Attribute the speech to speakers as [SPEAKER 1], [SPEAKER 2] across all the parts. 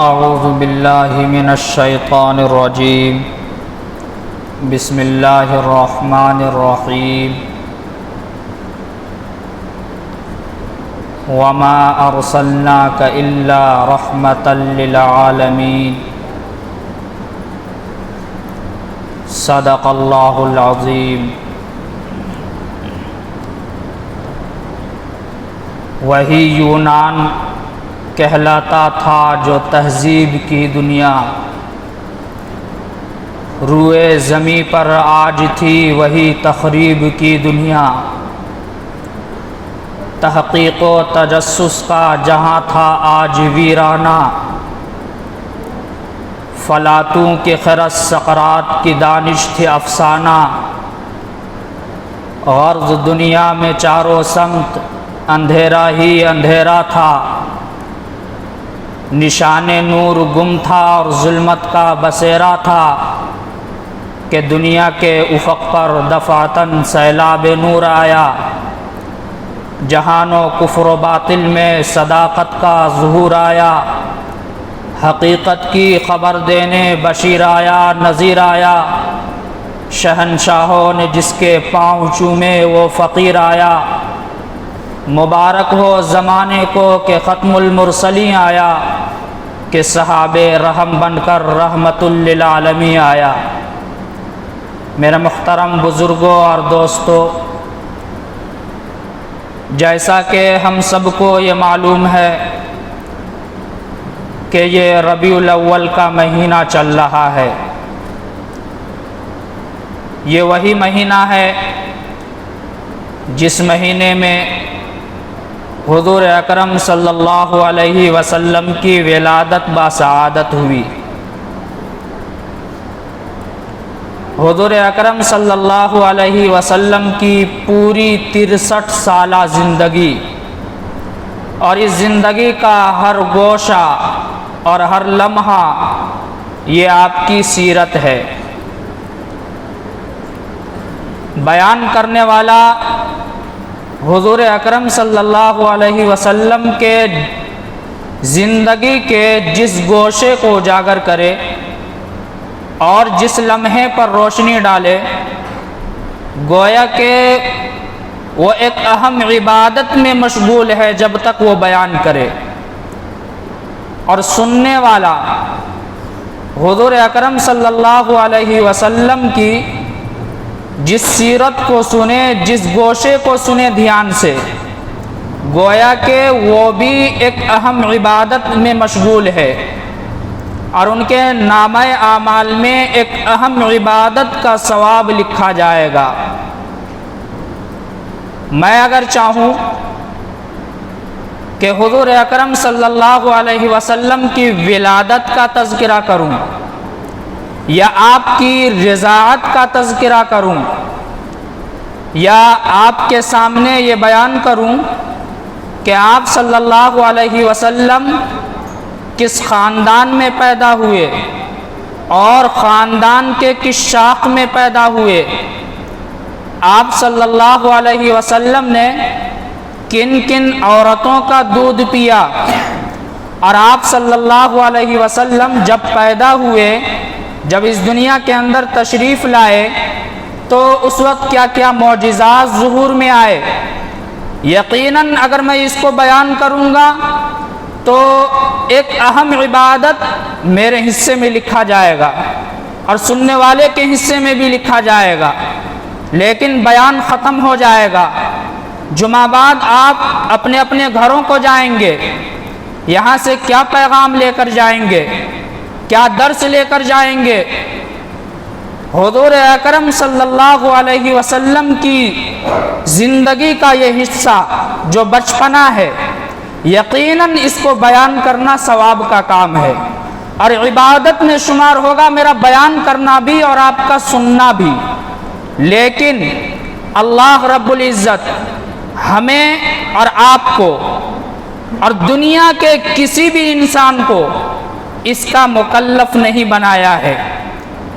[SPEAKER 1] اعوذ باللہ من الشیطان الرجیم بسم اللہ الرحمن الرحیم وما ارسلناک الا رحمتا للعالمین صدق اللہ العظیم۔ وہی یونان کہلاتا تھا جو تہذیب کی دنیا، روئے زمیں پر آج تھی وہی تخریب کی دنیا۔ تحقیق و تجسس کا جہاں تھا آج ویرانہ، فلاطوں کی خرد سقراط کی دانش تھی افسانہ۔ غرض دنیا میں چاروں سمت اندھیرا ہی اندھیرا تھا، نشان نور گم تھا اور ظلمت کا بسیرا تھا، کہ دنیا کے افق پر دفعتاً سیلاب نور آیا۔ جہان و کفر و باطل میں صداقت کا ظہور آیا، حقیقت کی خبر دینے بشیر آیا نذیر آیا۔ شہنشاہوں نے جس کے پاؤں چومے وہ فقیر آیا۔ مبارک ہو زمانے کو کہ ختم المرسلین آیا، کہ صحابہ رحم بن کر رحمت للعالمین آیا۔ میرے محترم بزرگوں اور دوستوں، جیسا کہ ہم سب کو یہ معلوم ہے کہ یہ ربیع الاول کا مہینہ چل رہا ہے۔ یہ وہی مہینہ ہے جس مہینے میں حضور اکرم صلی اللہ علیہ وسلم کی ولادت باسعادت ہوئی۔ حضور اکرم صلی اللہ علیہ وسلم کی پوری 63 سالہ زندگی، اور اس زندگی کا ہر گوشہ اور ہر لمحہ یہ آپ کی سیرت ہے۔ بیان کرنے والا حضور اکرم صلی اللہ علیہ وسلم کے زندگی کے جس گوشے کو اجاگر کرے اور جس لمحے پر روشنی ڈالے، گویا کہ وہ ایک اہم عبادت میں مشغول ہے جب تک وہ بیان کرے، اور سننے والا حضور اکرم صلی اللہ علیہ وسلم کی جس سیرت کو سنے، جس گوشے کو سنے دھیان سے، گویا کہ وہ بھی ایک اہم عبادت میں مشغول ہے، اور ان کے نامہ اعمال میں ایک اہم عبادت کا ثواب لکھا جائے گا۔ میں اگر چاہوں کہ حضور اکرم صلی اللہ علیہ وسلم کی ولادت کا تذکرہ کروں یا آپ کی رضاعت کا تذکرہ کروں، یا آپ کے سامنے یہ بیان کروں کہ آپ صلی اللہ علیہ وسلم کس خاندان میں پیدا ہوئے اور خاندان کے کس شاخ میں پیدا ہوئے، آپ صلی اللہ علیہ وسلم نے کن کن عورتوں کا دودھ پیا، اور آپ صلی اللہ علیہ وسلم جب پیدا ہوئے، جب اس دنیا کے اندر تشریف لائے، تو اس وقت کیا کیا معجزات ظہور میں آئے۔ یقیناً اگر میں اس کو بیان کروں گا تو ایک اہم عبادت میرے حصے میں لکھا جائے گا اور سننے والے کے حصے میں بھی لکھا جائے گا، لیکن بیان ختم ہو جائے گا۔ جمعہ بعد آپ اپنے اپنے گھروں کو جائیں گے، یہاں سے کیا پیغام لے کر جائیں گے، کیا درس لے کر جائیں گے۔ حضور اکرم صلی اللہ علیہ وسلم کی زندگی کا یہ حصہ جو بچپنا ہے، یقیناً اس کو بیان کرنا ثواب کا کام ہے، اور عبادت میں شمار ہوگا میرا بیان کرنا بھی اور آپ کا سننا بھی۔ لیکن اللہ رب العزت ہمیں اور آپ کو اور دنیا کے کسی بھی انسان کو اس کا مکلف نہیں بنایا ہے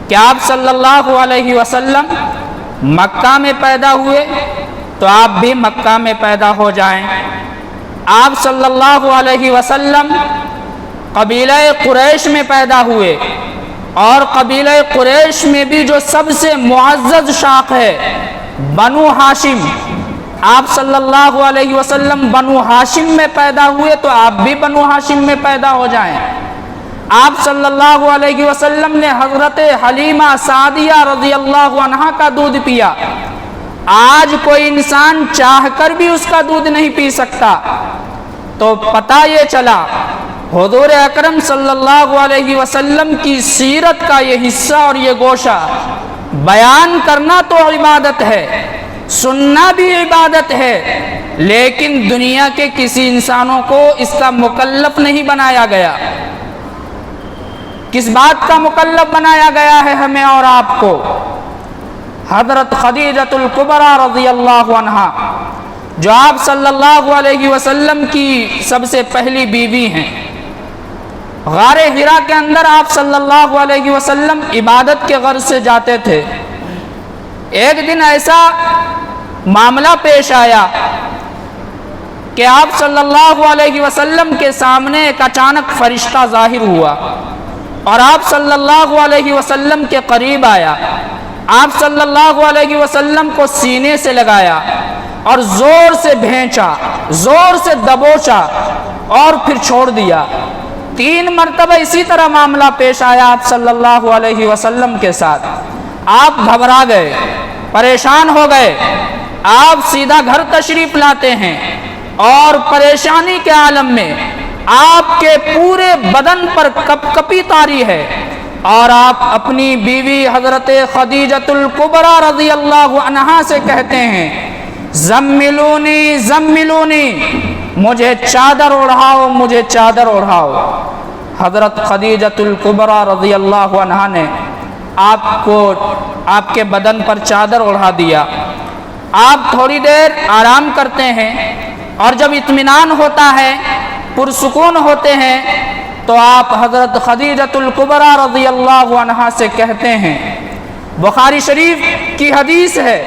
[SPEAKER 1] کہ آپ صلی اللہ علیہ وسلم مکہ میں پیدا ہوئے تو آپ بھی مکہ میں پیدا ہو جائیں۔ آپ صلی اللہ علیہ وسلم قبیلہ قریش میں پیدا ہوئے، اور قبیلہ قریش میں بھی جو سب سے معزز شاخ ہے بنو ہاشم، آپ صلی اللہ علیہ وسلم بنو ہاشم میں پیدا ہوئے تو آپ بھی بنو ہاشم میں پیدا ہو جائیں۔ آپ صلی اللہ علیہ وسلم نے حضرت حلیمہ سعدیہ رضی اللہ عنہا کا دودھ پیا، آج کوئی انسان چاہ کر بھی اس کا دودھ نہیں پی سکتا۔ تو پتہ یہ چلا حضور اکرم صلی اللہ علیہ وسلم کی سیرت کا یہ حصہ اور یہ گوشہ بیان کرنا تو عبادت ہے، سننا بھی عبادت ہے، لیکن دنیا کے کسی انسانوں کو اس کا مکلف نہیں بنایا گیا۔ کس بات کا مکلف بنایا گیا ہے ہمیں اور آپ کو؟ حضرت خدیجۃ الکبریٰ رضی اللہ عنہا، جو آپ صلی اللہ علیہ وسلم کی سب سے پہلی بیوی ہیں۔ غار حرا کے اندر آپ صلی اللہ علیہ وسلم عبادت کے غرض سے جاتے تھے۔ ایک دن ایسا معاملہ پیش آیا کہ آپ صلی اللہ علیہ وسلم کے سامنے ایک اچانک فرشتہ ظاہر ہوا اور آپ صلی اللہ علیہ وسلم کے قریب آیا۔ آپ صلی اللہ علیہ وسلم کو سینے سے لگایا اور زور سے بھینچا، زور سے دبوچا اور پھر چھوڑ دیا۔ 3 مرتبہ اسی طرح معاملہ پیش آیا آپ صلی اللہ علیہ وسلم کے ساتھ۔ آپ گھبرا گئے، پریشان ہو گئے، آپ سیدھا گھر تشریف لاتے ہیں اور پریشانی کے عالم میں آپ کے پورے بدن پر کپ کپی طاری ہے، اور آپ اپنی بیوی حضرت خدیجۃ الکبریٰ رضی اللہ عنہا سے کہتے ہیں زملونی زملونی، مجھے چادر اڑھاؤ، مجھے چادر اڑھاؤ۔ حضرت خدیجۃ الکبریٰ رضی اللہ عنہا نے آپ کو آپ کے بدن پر چادر اڑھا دیا۔ آپ تھوڑی دیر آرام کرتے ہیں اور جب اطمینان ہوتا ہے، پرسکون ہوتے ہیں، تو آپ حضرت خدیجۃ الکبریٰ رضی اللہ عنہا سے کہتے ہیں، بخاری شریف کی حدیث ہے،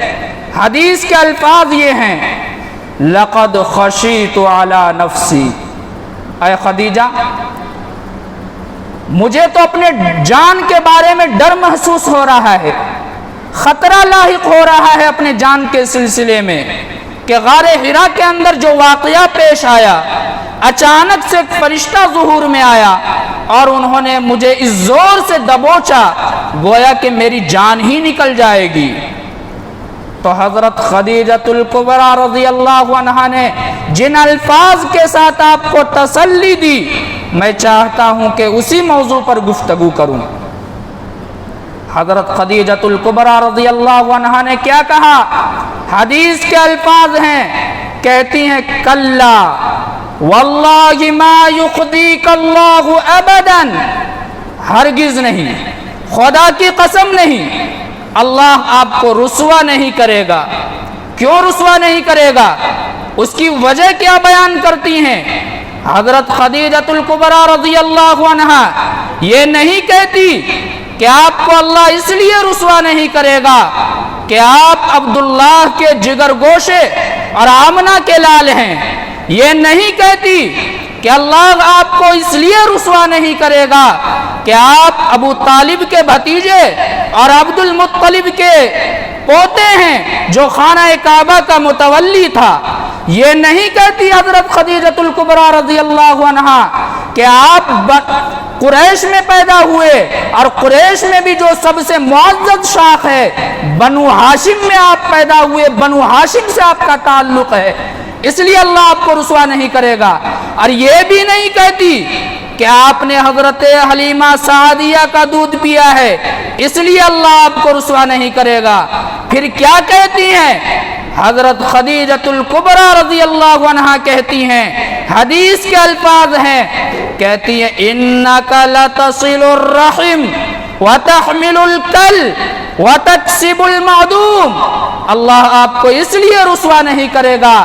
[SPEAKER 1] حدیث کے الفاظ یہ ہیں لقد خشیت علی نفسی، اے خدیجہ مجھے تو اپنے جان کے بارے میں ڈر محسوس ہو رہا ہے، خطرہ لاحق ہو رہا ہے اپنے جان کے سلسلے میں، کہ غار حرا کے اندر جو واقعہ پیش آیا، اچانک سے ایک فرشتہ ظہور میں آیا اور انہوں نے مجھے اس زور سے دبوچا گویا کہ میری جان ہی نکل جائے گی۔ تو حضرت خدیجۃ الکبریٰ رضی اللہ عنہا نے جن الفاظ کے ساتھ آپ کو تسلی دی، میں چاہتا ہوں کہ اسی موضوع پر گفتگو کروں۔ حضرت خدیجۃ الکبریٰ رضی اللہ عنہا نے کیا کہا؟ حدیث کے الفاظ ہیں، کہتی ہیں کلا واللہ ما یخزیک اللہ ابدا، ہرگز نہیں، خدا کی قسم نہیں، اللہ آپ کو رسوا نہیں کرے گا۔ کیوں رسوا نہیں کرے گا؟ اس کی وجہ کیا بیان کرتی ہیں حضرت خدیجۃ الکبریٰ رضی اللہ عنہا؟ یہ نہیں کہتی کہ آپ کو اللہ اس لیے رسوا نہیں کرے گا کہ آپ عبداللہ کے جگر گوشے اور آمنہ کے لال ہیں، یہ نہیں کہتی کہ اللہ آپ کو اس لیے رسوا نہیں کرے گا کہ آپ ابو طالب کے بھتیجے اور عبد المطلب کے پوتے ہیں جو خانہ کعبہ کا متولی تھا۔ یہ نہیں کہتی حضرت خدیجۃ الکبریٰ رضی اللہ عنہا کہ آپ قریش میں پیدا ہوئے اور قریش میں بھی جو سب سے معزز شاخ ہے بنو ہاشم میں آپ پیدا ہوئے، بنو ہاشم سے آپ کا تعلق ہے، اس لیے اللہ آپ کو رسوا نہیں کرے گا۔ اور یہ بھی نہیں کہتی کہ آپ نے حضرت حلیمہ سعدیہ کا دودھ پیا ہے اس لیے اللہ آپ کو رسوا نہیں کرے گا۔ پھر کیا کہتی ہیں حضرت خدیجۃ الکبریٰ رضی اللہ عنہا؟ کہتی ہیں، حدیث کے الفاظ ہیں، کہتی ہیں انک لتصل الرحم وتحمل الکل وتکسب المعدوم، اللہ آپ کو اس لیے رسوا نہیں کرے گا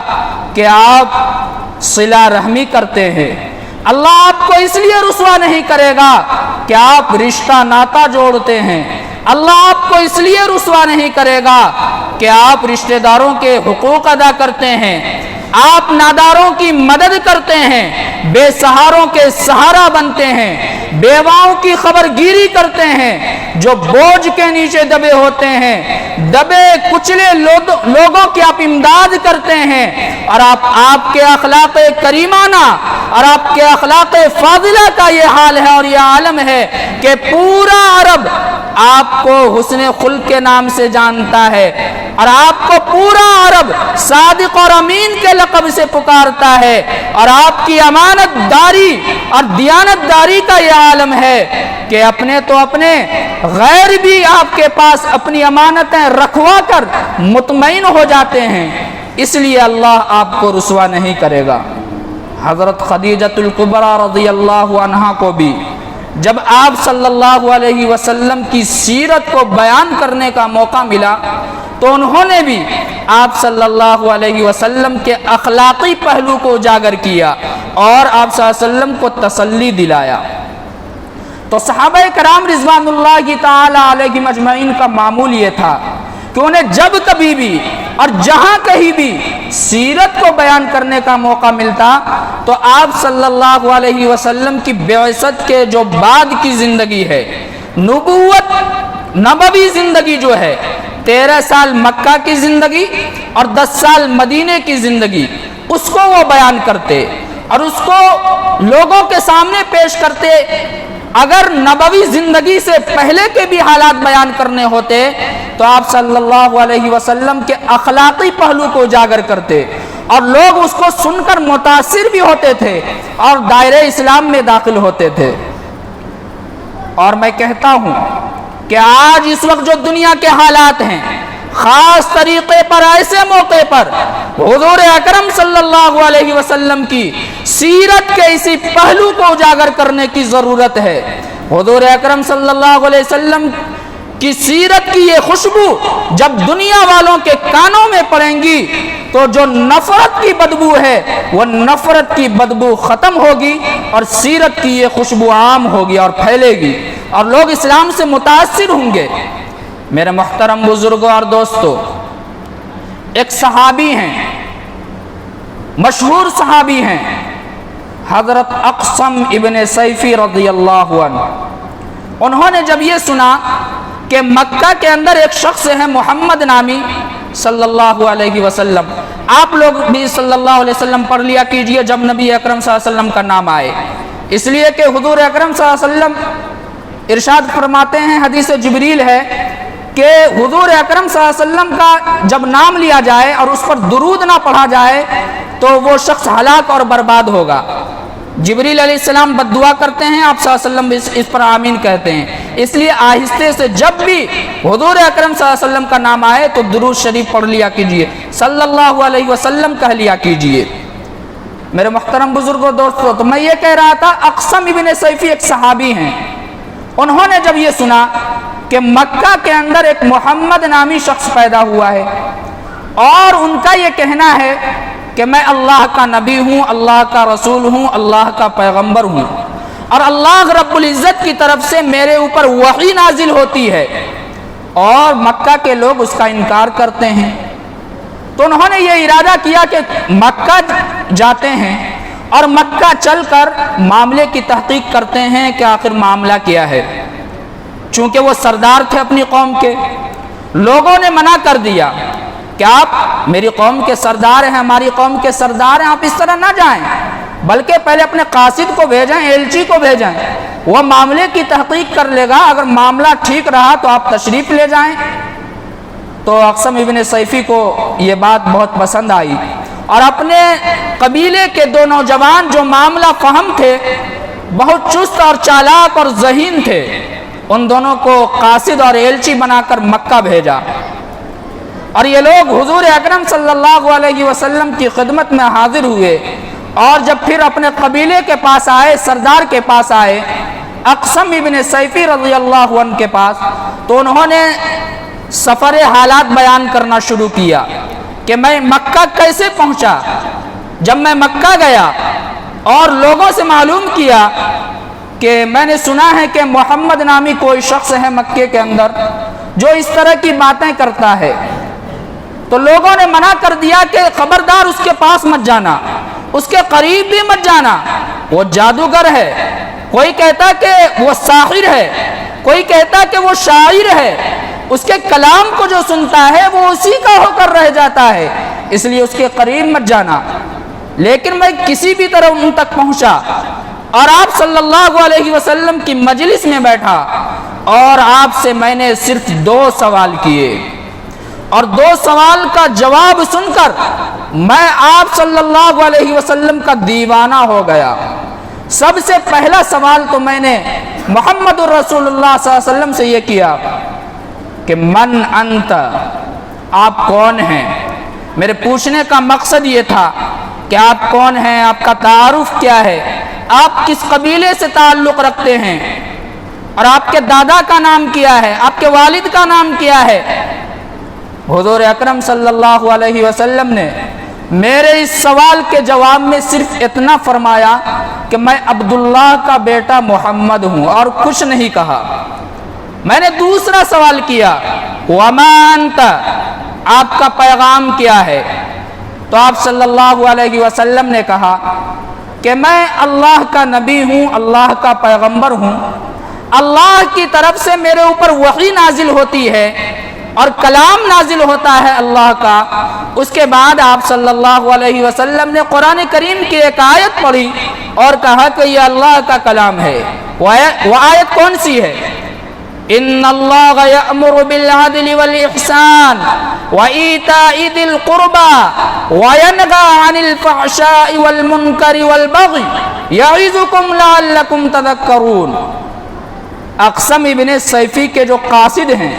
[SPEAKER 1] کہ آپ صلہ رحمی کرتے ہیں، اللہ آپ کو اس لیے رسوا نہیں کرے گا کہ آپ رشتہ ناتا جوڑتے ہیں، اللہ آپ کو اس لیے رسوا نہیں کرے گا کہ آپ رشتہ داروں کے حقوق ادا کرتے ہیں، آپ ناداروں کی مدد کرتے ہیں، بے سہاروں کے سہارا بنتے ہیں، بیواؤں کی خبرگیری کرتے ہیں، جو بوجھ کے نیچے دبے ہوتے ہیں، دبے کچلے لوگوں کی آپ امداد کرتے ہیں، اور آپ کے اخلاق کریمانہ اور آپ کے اخلاق فاضلہ کا یہ حال ہے اور یہ عالم ہے کہ پورا عرب آپ کو حسن خلق کے نام سے جانتا ہے، اور آپ کو پورا عرب صادق اور امین کے لقب سے پکارتا ہے، اور آپ کی امانت داری اور دیانت داری کا یہ عالم ہے کہ اپنے تو اپنے غیر بھی آپ کے پاس اپنی امانتیں رکھوا کر مطمئن ہو جاتے ہیں، اس لیے اللہ آپ کو رسوا نہیں کرے گا۔ حضرت خدیجۃ الکبریٰ رضی اللہ عنہا کو بھی جب آپ صلی اللہ علیہ وسلم کی سیرت کو بیان کرنے کا موقع ملا تو انہوں نے بھی آپ صلی اللہ علیہ وسلم کے اخلاقی پہلو کو اجاگر کیا اور آپ صلی اللہ علیہ وسلم کو تسلی دلایا۔ تو صحابہ کرام رضوان اللہ تعالی علیہم اجمعین کا معمول یہ تھا کہ انہیں جب کبھی بھی اور جہاں کہیں بھی سیرت کو بیان کرنے کا موقع ملتا تو آپ صلی اللہ علیہ وسلم کی بعثت کے جو بعد کی زندگی ہے، نبوت نبوی زندگی جو ہے، 13 سال مکہ کی زندگی اور 10 سال مدینے کی زندگی، اس کو وہ بیان کرتے اور اس کو لوگوں کے سامنے پیش کرتے۔ اگر نبوی زندگی سے پہلے کے بھی حالات بیان کرنے ہوتے تو آپ صلی اللہ علیہ وسلم کے اخلاقی پہلو کو اجاگر کرتے اور لوگ اس کو سن کر متاثر بھی ہوتے تھے اور دائرہ اسلام میں داخل ہوتے تھے۔ اور میں کہتا ہوں کہ آج اس وقت جو دنیا کے حالات ہیں، خاص طریقے پر ایسے موقع پر حضور اکرم صلی اللہ علیہ وسلم کی سیرت کے اسی پہلو کو اجاگر کرنے کی ضرورت ہے۔ حضور اکرم صلی اللہ علیہ وسلم کی سیرت کی یہ خوشبو جب دنیا والوں کے کانوں میں پڑیں گی تو جو نفرت کی بدبو ہے وہ نفرت کی بدبو ختم ہوگی اور سیرت کی یہ خوشبو عام ہوگی اور پھیلے گی اور لوگ اسلام سے متاثر ہوں گے۔ میرے محترم بزرگوں اور دوستو، ایک صحابی ہیں، مشہور صحابی ہیں، حضرت اقسم ابن سیفی رضی اللہ عنہ۔ انہوں نے جب یہ سنا کہ مکہ کے اندر ایک شخص ہے محمد نامی صلی اللہ علیہ وسلم، آپ لوگ بھی صلی اللہ علیہ وسلم پڑھ لیا کیجئے جب نبی اکرم صلی اللہ علیہ وسلم کا نام آئے، اس لیے کہ حضور اکرم صلی اللہ علیہ وسلم ارشاد فرماتے ہیں، حدیث جبریل ہے کہ حضور اکرم صلی اللہ علیہ وسلم کا جب نام لیا جائے اور اس پر درود نہ پڑھا جائے تو وہ شخص ہلاک اور برباد ہوگا۔ جبریل علیہ السلام بد دعا کرتے ہیں، آپ صلی اللہ علیہ وسلم اس پر آمین کہتے ہیں، اس لیے آہستے سے جب بھی حضور اکرم صلی اللہ علیہ وسلم کا نام آئے تو درود شریف پڑھ لیا کیجئے، صلی اللہ علیہ وسلم کہہ لیا کیجئے۔ میرے محترم بزرگوں دوستو، تو میں یہ کہہ رہا تھا، اقسم ابن سیفی ایک صحابی ہیں، انہوں نے جب یہ سنا کہ مکہ کے اندر ایک محمد نامی شخص پیدا ہوا ہے اور ان کا یہ کہنا ہے کہ میں اللہ کا نبی ہوں، اللہ کا رسول ہوں، اللہ کا پیغمبر ہوں اور اللہ رب العزت کی طرف سے میرے اوپر وحی نازل ہوتی ہے، اور مکہ کے لوگ اس کا انکار کرتے ہیں، تو انہوں نے یہ ارادہ کیا کہ مکہ جاتے ہیں اور مکہ چل کر معاملے کی تحقیق کرتے ہیں کہ آخر معاملہ کیا ہے۔ چونکہ وہ سردار تھے اپنی قوم کے، لوگوں نے منع کر دیا کہ آپ میری قوم کے سردار ہیں، ہماری قوم کے سردار ہیں، آپ اس طرح نہ جائیں، بلکہ پہلے اپنے قاصد کو بھیجیں، ایلچی کو بھیجیں، وہ معاملے کی تحقیق کر لے گا، اگر معاملہ ٹھیک رہا تو آپ تشریف لے جائیں۔ تو اقسم ابن سیفی کو یہ بات بہت پسند آئی اور اپنے قبیلے کے دو نوجوان جو معاملہ فہم تھے، بہت چست اور چالاک اور ذہین تھے، ان دونوں کو قاصد اور ایلچی بنا کر مکہ بھیجا، اور یہ لوگ حضور اکرم صلی اللہ علیہ وسلم کی خدمت میں حاضر ہوئے، اور جب پھر اپنے قبیلے کے پاس آئے، سردار کے پاس آئے، اقسم ابن سیفی رضی اللہ عنہ کے پاس، تو انہوں نے سفر حالات بیان کرنا شروع کیا کہ میں مکہ کیسے پہنچا۔ جب میں مکہ گیا اور لوگوں سے معلوم کیا کہ میں نے سنا ہے کہ محمد نامی کوئی شخص ہے مکے کے اندر جو اس طرح کی باتیں کرتا ہے، تو لوگوں نے منع کر دیا کہ خبردار اس کے پاس مت جانا، اس کے قریب بھی مت جانا، وہ جادوگر ہے، کوئی کہتا کہ وہ ساحر ہے، کوئی کہتا کہ وہ شاعر ہے، اس کے کلام کو جو سنتا ہے وہ اسی کا ہو کر رہ جاتا ہے، اس لیے اس کے قریب مت جانا۔ لیکن میں کسی بھی طرح ان تک پہنچا اور آپ صلی اللہ علیہ وسلم کی مجلس میں بیٹھا اور آپ سے میں نے صرف 2 سوال کیے، اور 2 سوال کا جواب سن کر میں آپ صلی اللہ علیہ وسلم کا دیوانہ ہو گیا۔ سب سے پہلا سوال تو میں نے محمد الرسول اللہ صلی اللہ علیہ وسلم سے یہ کیا کہ من انت، آپ کون ہیں؟ میرے پوچھنے کا مقصد یہ تھا کہ آپ کون ہیں، آپ کا تعارف کیا ہے، آپ کس قبیلے سے تعلق رکھتے ہیں، اور آپ کے دادا کا نام کیا ہے، آپ کے والد کا نام کیا ہے۔ حضور اکرم صلی اللہ علیہ وسلم نے میرے اس سوال کے جواب میں صرف اتنا فرمایا کہ میں عبداللہ کا بیٹا محمد ہوں، اور کچھ نہیں کہا۔ میں نے دوسرا سوال کیا وما انت، آپ کا پیغام کیا ہے؟ تو آپ صلی اللہ علیہ وسلم نے کہا کہ میں اللہ کا نبی ہوں، اللہ کا پیغمبر ہوں، اللہ کی طرف سے میرے اوپر وحی نازل ہوتی ہے اور کلام نازل ہوتا ہے اللہ کا۔ اس کے بعد آپ صلی اللہ علیہ وسلم نے قرآن کریم کی ایک آیت پڑھی اور کہا کہ یہ اللہ کا کلام ہے۔ وہ آیت کون سی ہے؟ ان اللہ یأمر بالعدل والاحسان وایتاء ذی القربى وینہی عن الفحشاء والمنکر والبغی یعظکم لعلکم تذکرون۔ اقسم ابن سیفی کے جو قاصد ہیں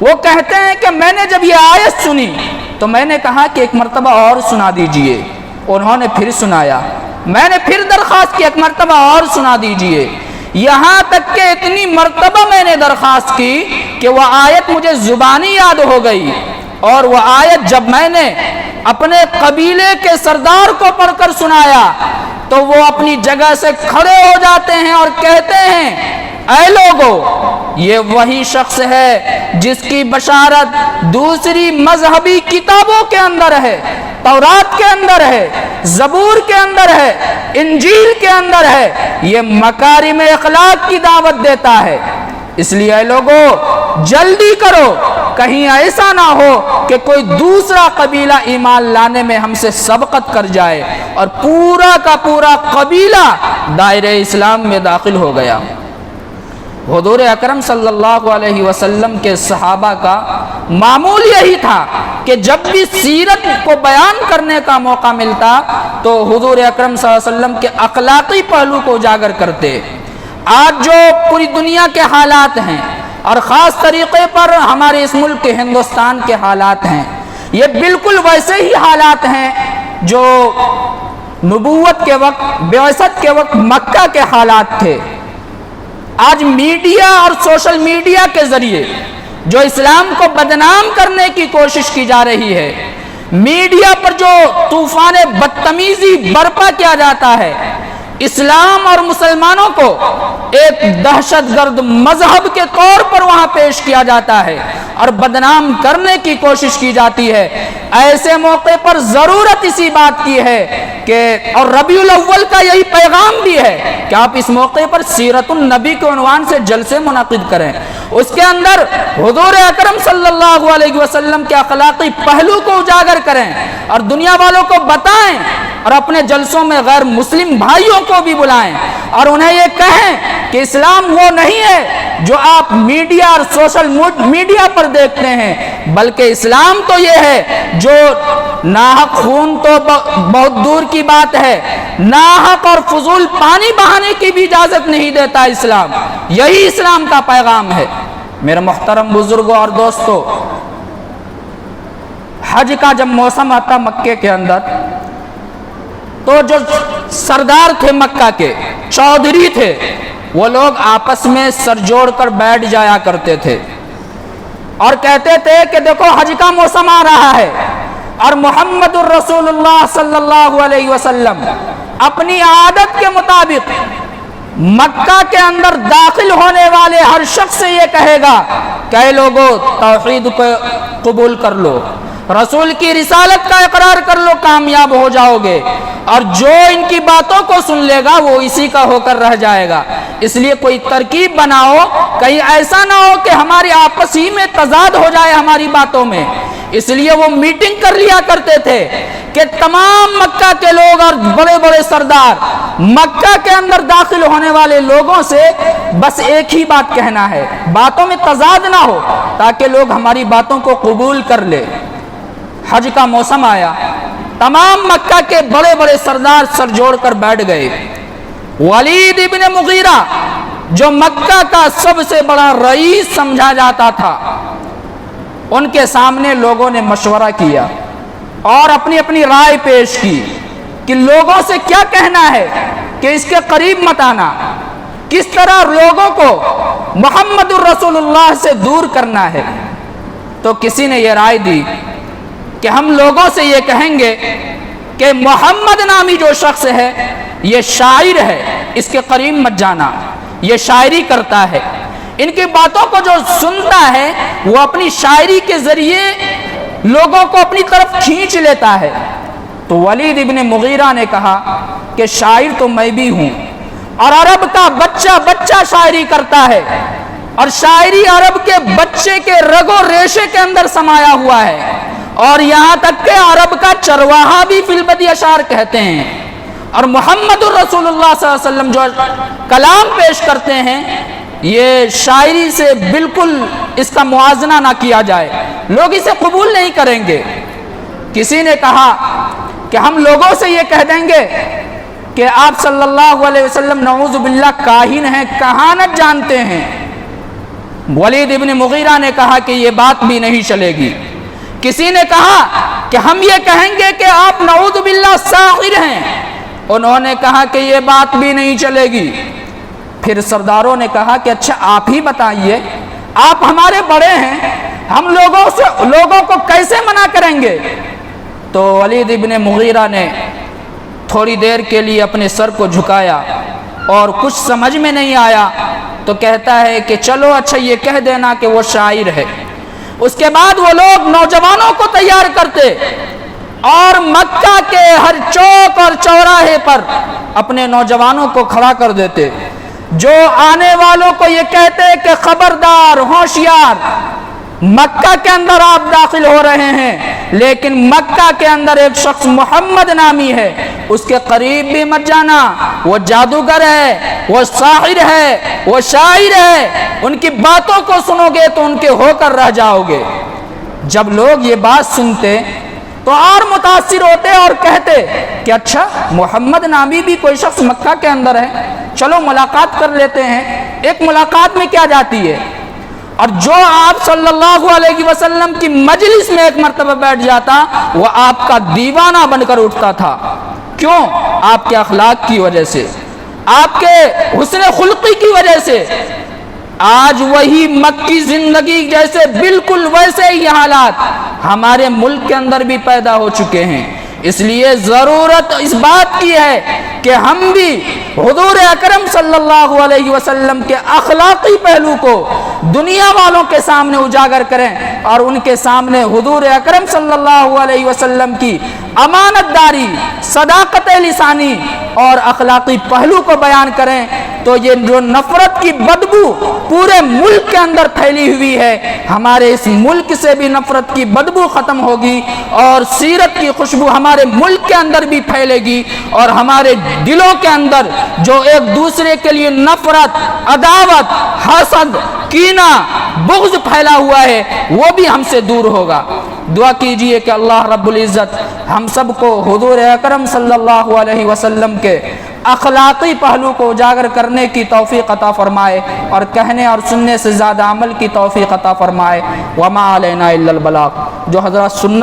[SPEAKER 1] وہ کہتے ہیں کہ میں نے جب یہ آیت سنی تو میں نے کہا کہ ایک مرتبہ اور سنا دیجئے۔ انہوں نے پھر سنایا، میں نے پھر درخواست کی ایک مرتبہ اور سنا دیجئے، یہاں تک کہ اتنی مرتبہ میں نے درخواست کی کہ وہ آیت مجھے زبانی یاد ہو گئی، اور وہ آیت جب میں نے اپنے قبیلے کے سردار کو پڑھ کر سنایا تو وہ اپنی جگہ سے کھڑے ہو جاتے ہیں اور کہتے ہیں اے لوگو، یہ وہی شخص ہے جس کی بشارت دوسری مذہبی کتابوں کے اندر ہے، تورات کے اندر ہے، زبور کے اندر ہے، انجیل کے اندر ہے، یہ مکارم اخلاق کی دعوت دیتا ہے۔ اس لیے اے لوگو جلدی کرو، کہیں ایسا نہ ہو کہ کوئی دوسرا قبیلہ ایمان لانے میں ہم سے سبقت کر جائے، اور پورا کا پورا قبیلہ دائرہ اسلام میں داخل ہو گیا۔ حضور اکرم صلی اللہ علیہ وسلم کے صحابہ کا معمول یہی تھا کہ جب بھی سیرت کو بیان کرنے کا موقع ملتا تو حضور اکرم صلی اللہ علیہ وسلم کے اخلاقی پہلو کو اجاگر کرتے۔ آج جو پوری دنیا کے حالات ہیں اور خاص طریقے پر ہمارے اس ملک کے ہندوستان کے حالات ہیں، یہ بالکل ویسے ہی حالات ہیں جو نبوت کے وقت، بعثت کے وقت مکہ کے حالات تھے۔ آج میڈیا اور سوشل میڈیا کے ذریعے جو اسلام کو بدنام کرنے کی کوشش کی جا رہی ہے، میڈیا پر جو طوفان بدتمیزی برپا کیا جاتا ہے، اسلام اور مسلمانوں کو ایک دہشت گرد مذہب کے طور پر وہاں پیش کیا جاتا ہے اور بدنام کرنے کی کوشش کی جاتی ہے، ایسے موقع پر ضرورت اسی بات کی ہے کہ، اور ربیع الاول کا یہی پیغام بھی ہے کہ آپ اس موقع پر سیرت النبی کے عنوان سے جلسے منعقد کریں، اس کے اندر حضور اکرم صلی اللہ علیہ وسلم کے اخلاقی پہلو کو اجاگر کریں اور دنیا والوں کو بتائیں، اور اپنے جلسوں میں غیر مسلم بھائیوں کو بھی بلائیں اور انہیں یہ کہیں کہ اسلام وہ نہیں ہے جو آپ میڈیا اور سوشل میڈیا پر دیکھتے ہیں، بلکہ اسلام تو یہ ہے جو ناحق خون تو بہت دور کی بات ہے، ناحق اور فضول پانی بہانے کی بھی اجازت نہیں دیتا اسلام، یہی اسلام کا پیغام ہے۔ میرے محترم بزرگوں اور دوستوں، حج کا جب موسم آتا مکے کے اندر تو جو سردار تھے مکہ کے، چودھری تھے، وہ لوگ آپس میں سر جوڑ کر بیٹھ جایا کرتے تھے اور کہتے تھے کہ دیکھو حج کا موسم آ رہا ہے اور محمد الرسول اللہ صلی اللہ علیہ وسلم اپنی عادت کے مطابق مکہ کے اندر داخل ہونے والے ہر شخص سے یہ کہے گا کہ اے لوگو توحید کو قبول کر لو، رسول کی رسالت کا اقرار کر لو، کامیاب ہو جاؤ گے، اور جو ان کی باتوں کو سن لے گا وہ اسی کا ہو کر رہ جائے گا۔ اس لیے کوئی ترکیب بناؤ، کہیں ایسا نہ ہو کہ ہماری آپس ہی میں تضاد ہو جائے ہماری باتوں میں۔ اس لیے وہ میٹنگ کر لیا کرتے تھے کہ تمام مکہ کے لوگ اور بڑے بڑے سردار مکہ کے اندر داخل ہونے والے لوگوں سے بس ایک ہی بات کہنا ہے، باتوں میں تضاد نہ ہو، تاکہ لوگ ہماری باتوں کو قبول کر لے۔ حج کا موسم آیا، تمام مکہ کے بڑے بڑے سردار سر جوڑ کر بیٹھ گئے۔ ولید ابن مغیرہ جو مکہ کا سب سے بڑا رئیس سمجھا جاتا تھا، ان کے سامنے لوگوں نے مشورہ کیا اور اپنی اپنی رائے پیش کی کہ لوگوں سے کیا کہنا ہے کہ اس کے قریب مت آنا، کس طرح لوگوں کو محمد الرسول اللہ سے دور کرنا ہے۔ تو کسی نے یہ رائے دی کہ ہم لوگوں سے یہ کہیں گے کہ محمد نامی جو شخص ہے یہ شاعر ہے، اس کے قریب مت جانا، یہ شاعری کرتا ہے، ان کی باتوں کو جو سنتا ہے وہ اپنی شاعری کے ذریعے لوگوں کو اپنی طرف کھینچ لیتا ہے۔ تو ولید ابن مغیرہ نے کہا کہ شاعر تو میں بھی ہوں، اور عرب کا بچہ بچہ شاعری کرتا ہے، اور شاعری عرب کے بچے کے رگ و ریشے کے اندر سمایا ہوا ہے، اور یہاں تک کہ عرب کا چرواہا بھی فی البدی اشعار کہتے ہیں۔ اور محمد الرسول اللہ صلی اللہ علیہ وسلم جو کلام پیش کرتے ہیں یہ شاعری سے بالکل اس کا موازنہ نہ کیا جائے، لوگ اسے قبول نہیں کریں گے۔ کسی نے کہا کہ ہم لوگوں سے یہ کہہ دیں گے کہ آپ صلی اللہ علیہ وسلم نعوذ باللہ کاہن ہیں، کہانت جانتے ہیں۔ ولید ابن مغیرہ نے کہا کہ یہ بات بھی نہیں چلے گی۔ کسی نے کہا کہ ہم یہ کہیں گے کہ آپ نعوذ باللہ ساحر ہیں، انہوں نے کہا کہ یہ بات بھی نہیں چلے گی۔ پھر سرداروں نے کہا کہ اچھا آپ ہی بتائیے، آپ ہمارے بڑے ہیں، ہم لوگوں کو کیسے منع کریں گے؟ تو ولید ابن مغیرہ نے تھوڑی دیر کے لیے اپنے سر کو جھکایا اور کچھ سمجھ میں نہیں آیا تو کہتا ہے کہ چلو اچھا یہ کہہ دینا کہ وہ شاعر ہے۔ اس کے بعد وہ لوگ نوجوانوں کو تیار کرتے اور مکہ کے ہر چوک اور چوراہے پر اپنے نوجوانوں کو کھڑا کر دیتے، جو آنے والوں کو یہ کہتے کہ خبردار، ہوشیار، مکہ کے اندر آپ داخل ہو رہے ہیں، لیکن مکہ کے اندر ایک شخص محمد نامی ہے، اس کے قریب بھی مت جانا، وہ جادوگر ہے، وہ ساحر ہے، وہ شاعر ہے، ان کی باتوں کو سنو گے تو ان کے ہو کر رہ جاؤ گے۔ جب لوگ یہ بات سنتے تو اور متاثر ہوتے اور کہتے کہ اچھا محمد نامی بھی کوئی شخص مکہ کے اندر ہے، چلو ملاقات کر لیتے ہیں۔ ایک ملاقات میں کیا جاتی ہے، اور جو آپ صلی اللہ علیہ وسلم کی مجلس میں ایک مرتبہ بیٹھ جاتا وہ آپ کا دیوانہ بن کر اٹھتا تھا۔ کیوں؟ آپ کے اخلاق کی وجہ سے، آپ کے حسن خلقی کی وجہ سے۔ آج وہی مکی زندگی جیسے بالکل ویسے ہی حالات ہمارے ملک کے اندر بھی پیدا ہو چکے ہیں۔ اس لیے ضرورت اس بات کی ہے کہ ہم بھی حضور اکرم صلی اللہ علیہ وسلم کے اخلاقی پہلو کو دنیا والوں کے سامنے اجاگر کریں اور ان کے سامنے حضور اکرم صلی اللہ علیہ وسلم کی امانت داری، صداقت لسانی اور اخلاقی پہلو کو بیان کریں، تو یہ جو نفرت کی بدبو پورے ملک کے اندر پھیلی ہوئی ہے، ہمارے اس ملک سے بھی نفرت کی بدبو ختم ہوگی اور سیرت کی خوشبو ہمارے ملک کے اندر بھی پھیلے گی، اور ہمارے دلوں کے اندر جو ایک دوسرے کے لیے نفرت، عداوت، حسد، کینہ، بغض پھیلا ہوا ہے وہ بھی ہم سے دور ہوگا۔ دعا کیجئے کہ اللہ رب العزت ہم سب کو حضور اکرم صلی اللہ علیہ وسلم کے اخلاقی پہلو کو اجاگر کرنے کی توفیق عطا فرمائے اور کہنے اور سننے سے زیادہ عمل کی توفیق عطا فرمائے۔ وما علینا الا البلاغ۔ جو حضرات سنت